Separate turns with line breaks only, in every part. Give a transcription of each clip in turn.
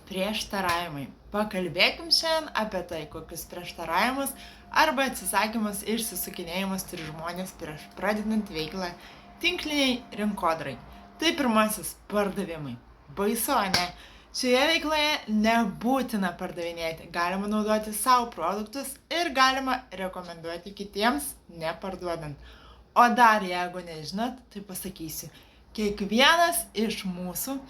Prieštaravimai. Pakalbėkim šiandien apie tai, kokius prieštaravimus arba atsisakymus ir išsisukinėjimus turi žmonės prieš pradedant veiklą tinkliniai rinkodarai. Tai pirmasis – pardavimai. Baisu, ne? Šioje veikloje nebūtina pardavinėti, galima naudoti savo produktus ir galima rekomenduoti kitiems neparduodant. O dar jeigu nežinot, tai pasakysiu, kiekvienas iš mūsų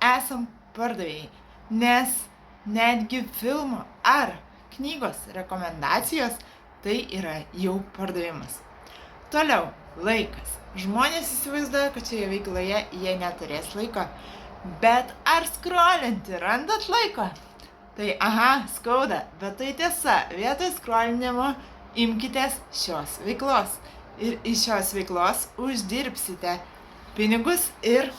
esam pardavėjai, nes netgi filmo ar knygos rekomendacijos tai yra jau pardavimas. Toliau, laikas. Žmonės įsivaizduoja, kad šioje veikloje jie neturės laiko, bet ar skrolinti randat laiko? Tai skauda, bet tai tiesa, vietoj skrolinimo imkitės šios veiklos ir iš šios veiklos uždirbsite pinigus ir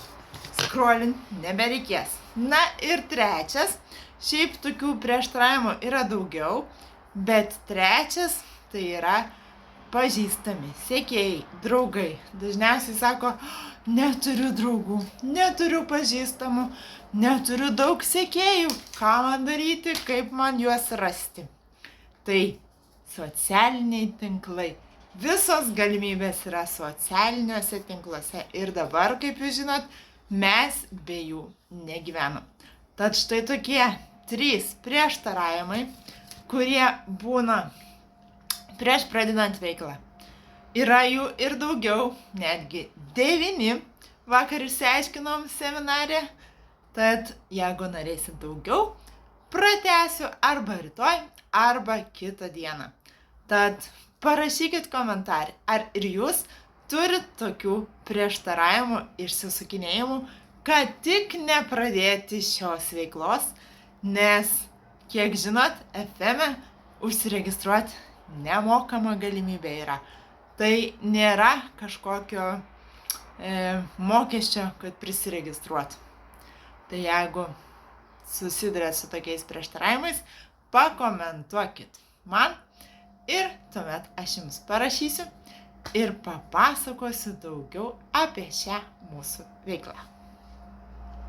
scrollint nebereikės. Na ir trečias, šiaip tokių prieštaravimų yra daugiau, bet trečias tai yra pažįstami, sekėjai, draugai. Dažniausiai sako, neturiu draugų, neturiu pažįstamų, neturiu daug sekėjų, ką man daryti, kaip man juos rasti. Tai socialiniai tinklai. Visos galimybės yra socialiniuose tinkluose ir dabar, kaip jūs žinot, mes be jų negyvenam. Tad štai tokie 3 prieštaravimai, kurie būna prieš pradedant veiklą. Yra jų ir daugiau, netgi 9, vakar išsiaiškinom seminare, tad jeigu norėsit daugiau, pratęsiu arba rytoj, arba kitą dieną. Tad parašykit komentarį, ar ir jūs turit tokių prieštaravimų, išsisukinėjimų, kad tik nepradėti šios veiklos, nes, kiek žinot, FM užsiregistruoti nemokama galimybė yra. Tai nėra kažkokio mokesčio, kad prisiregistruotų. Tai jeigu susidurėt su tokiais prieštaravimais, pakomentuokit man ir tuomet aš jums parašysiu ir papasakosiu daugiau apie šią mūsų veiklą.